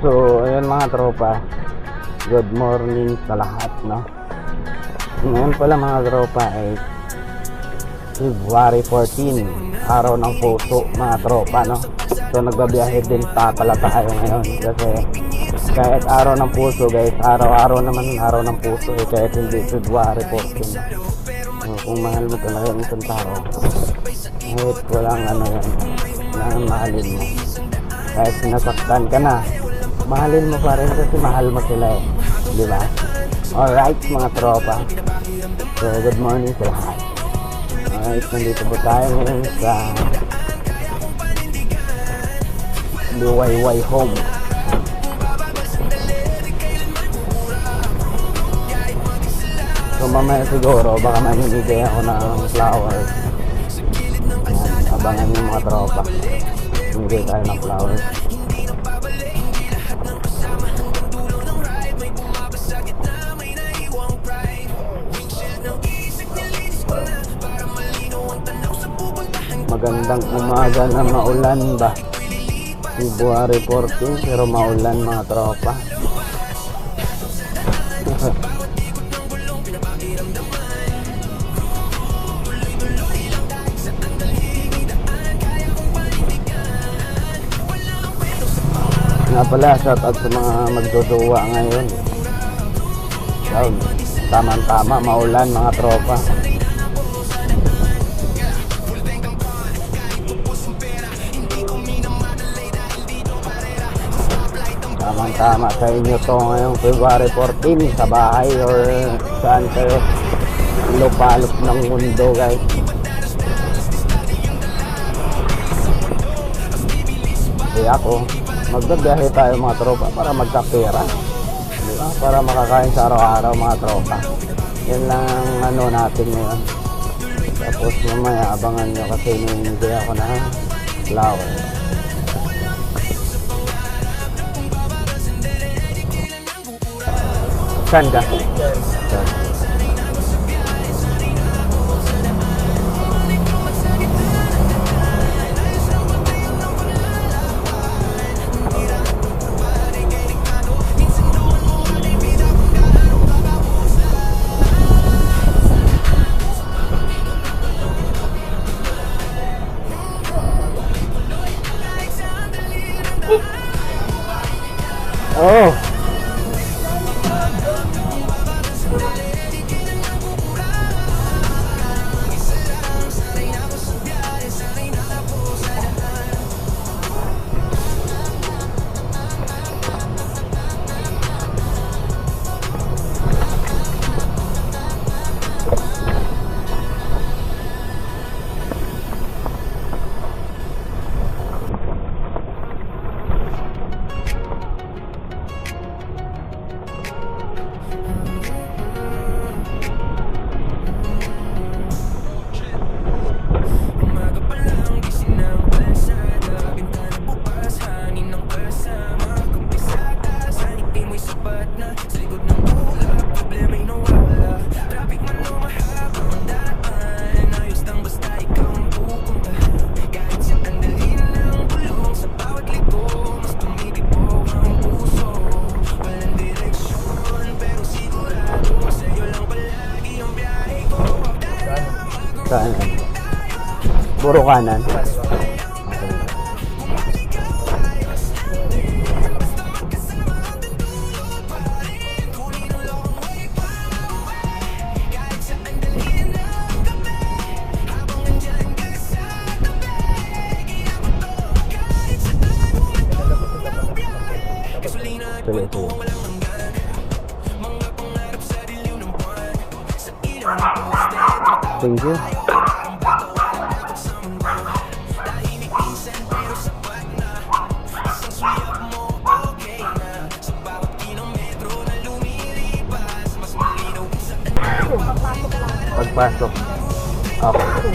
So, ayun mga tropa, good morning sa lahat, no? Ngayon pala mga tropa ay February 14, araw ng puso mga tropa, no? So, nagbabiyahe din pala tayo ngayon kasi kahit araw ng puso guys, araw-araw naman araw ng puso eh, kahit hindi February 14. So, kung mahal mo talaga yung isang tao, kahit walang ano yan, kailangan mahalin mo. Kahit sinasaktan ka na, mahalin mo pa rin kasi mahal mo sila eh, di ba? Alright mga tropa, so good morning sa lahat. Alright, nandito po tayo ngayon sa Liwayway Home. So mamaya siguro baka mamimigay ako ng flowers. Ayan, abangan niyo mga tropa, mamigay tayo ng flowers. Magandang umaga na maulan ba? February 14 pero maulan mga tropa. Nga pala, shout out sa mga magduduwa ngayon. So, tama-tama, maulan mga tropa. Tama sa inyo to ngayong February 14 sa bahay or saan kayo lupalop ng mundo guys. Kaya ako magbabiyahe tayo mga tropa para magkapera, diba? Para makakain sa araw-araw mga tropa. Yan lang ang ano natin ngayon. Tapos mamaya abangan nyo kasi ninigay ako na flower. Saan ka? Oh! Puro kanan. Thank you. Pagpasok. Okay.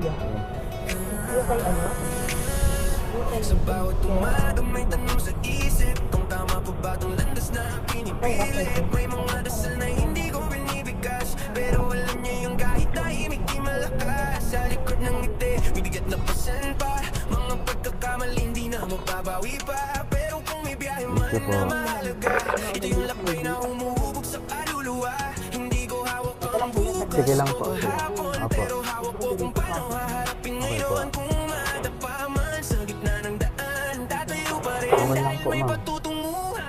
kuya. Yung kay ano? Yung kay Sa bawat umaga may tanong sa isip kung tama pa ba itong landas na pinipilit. May mga dasal na hindi ko binibigkas, pero alam niya yung kahit tahimik di malakas. Sa likod ng ngiti, may bigat na pasan pa. Mga pagkakamali hindi na mababawi pa. Pero kung may biyahe man na mahalaga, ito yung lakbay na humuhubog sa kaluluwa. Hindi ko hawak ang bukas Sige lang po. o hapon, Opo. pero hawak ko kung paano haharapin ngayon. Kung madapa man sa gitna ng daan, tatayo pa rin Okay lang dahil po, may ma'am. patutunguhan.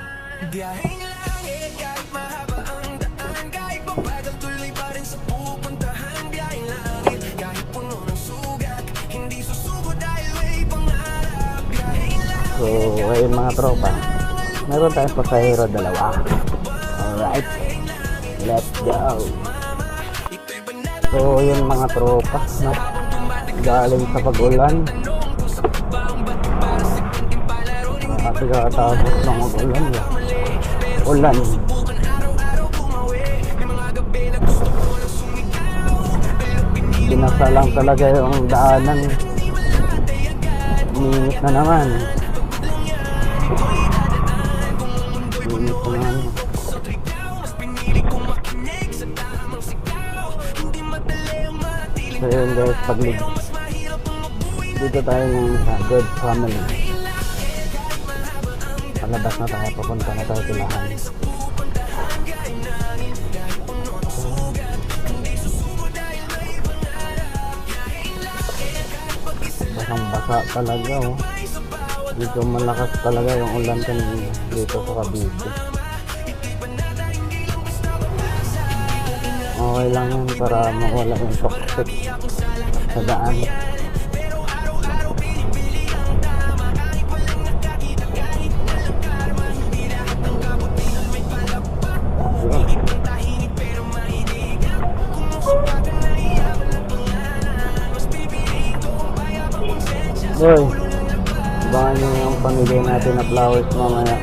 Biyaheng langit kahit mahaba ang daan, kahit pabagal tuloy pa rin sa pupuntahan. Biyaheng langit kahit puno ng sugat, hindi susuko dahil may pangarap. Biyaheng langit. So, ayun mga tropa. Meron tayong pasahero dalawa. Alright. Let's go. Ito'y banata So, yun mga tropa. No? Galing sa pag-ulan. Kasi katapos ng mag-ulan. Ulan. bukan araw-araw bumawi. May mga gabi na gusto ko lang sumigaw. Pero pinili Binasa lang talaga yung daanan. Minit na naman. Minit na naman. sa trigaw, mas pinili kong makinig sa tamang sigaw. Hindi madali ang matiling So yun guys, paglig. mas mahirap ang mabuhay na Dito tayo ngayon sa Good Family. Palabas na tayo, papunta na tayo silahan. pupuntahan. Gaya nangin kahit puno ng sugat, hindi susuko dahil may pangarap. Biyaheng langit kahit pag-isa Basang basa talaga oh. ay sa bawat Dito malakas talaga yung ulan kanina dito sa Cavite. ito'y banata hindi lang basta mabasa. Okay lang yun para mawala yung toxic sa daan. Pero araw-araw pinipili ang tama. Kahit walang nakakita, kahit walang karma, hindi lahat ng kabutihan may palakpak. Hindi pantahimik pero mahihigan. Kung masubakan na iyaman ng pangalan, mas pipiliin ko kung payapang konsensya. Boy, abangan nyo yung pamigay natin na flowers mamaya.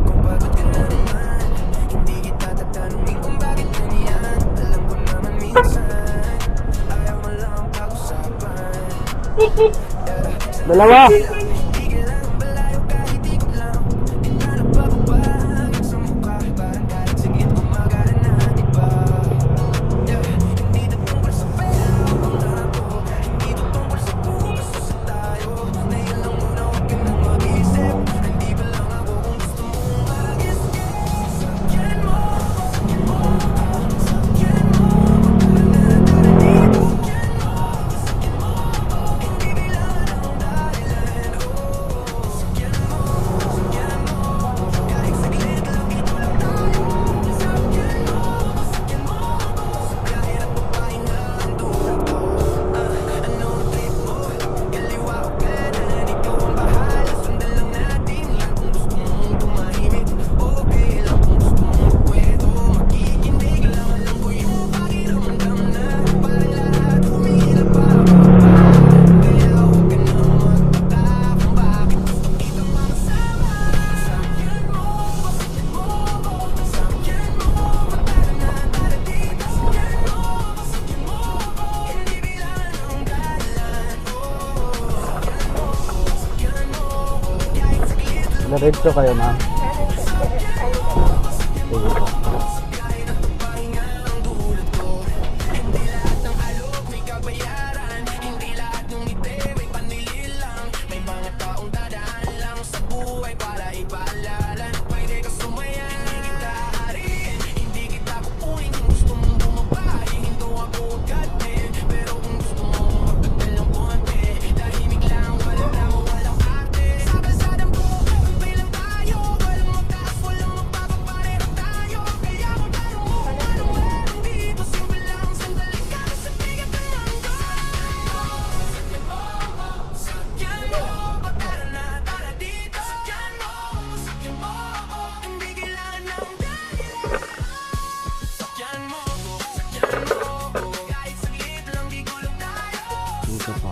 Kung pagod ka na naman, hindi kita tatanungin kung bakit ganyan. Alam ko naman minsan, ayaw mo lang ang pag-usapan. Dalawa! Hindi kailangan malayo kahit ikot lang. Di ka nagbabago sa mukha, parang kahit sigit gumagana na iba. Hindi na tungkol sa pera o pangako, hindi na tungkol sa bukas o sa tayo. Na yun lang muna, huwag ka nang mag-isip. Hindi ba lang ako kung gusto mong mag-escape. Sakyan mo, sakyan mo, sakyan mo. Parang nadaranibo. Sakyan mo, hindi bilangan ang dahilan. Diretso kayo, ma'am. Sige po. Dito po.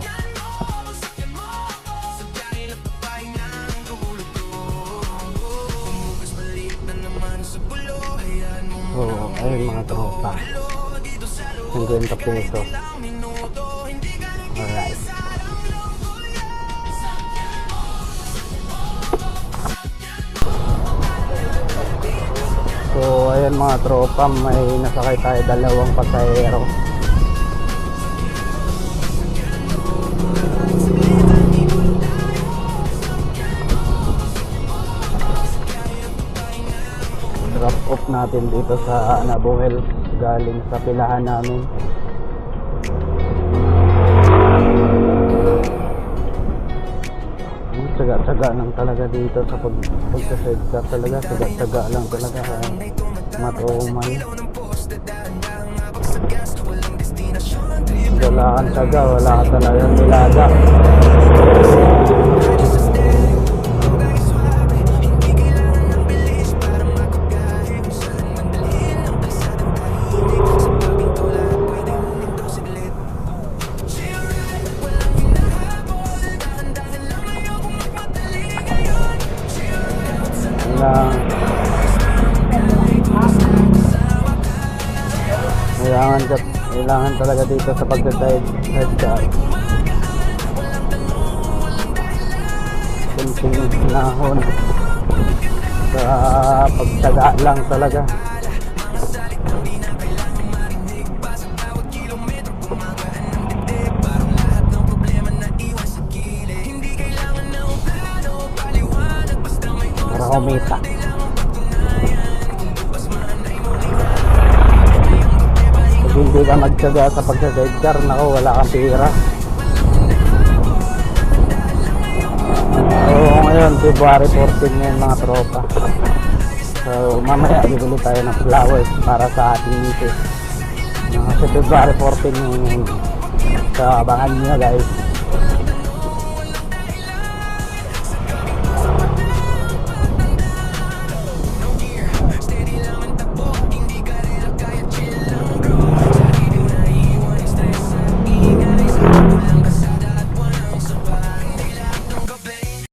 So, ayun mga tropa. 50 pesos. Alright. So, ayun mga tropa, may nasakay tayo dalawang pasahero. Drop off natin dito sa Nabuel galing sa pilahan namin. Tsaga-tsaga lang talaga dito sa pagsa-sidecar talaga. Tsaga-tsaga lang talaga. Matuman. Wala kang tsaga, wala ka talaga nilaga. Kailangan talaga dito sa pagsa-sidecar. Kunting nahon sa pagtsaga lang talaga. Para kumita. Hindi ka magtsaga sa pagsa-sidecar, nako, wala kang pira. So ngayon, February 14 ngayon mga tropa. So mamaya bibili tayo ng flowers para sa ating misis. Kasi February 14 ngayon. So abangan nyo guys.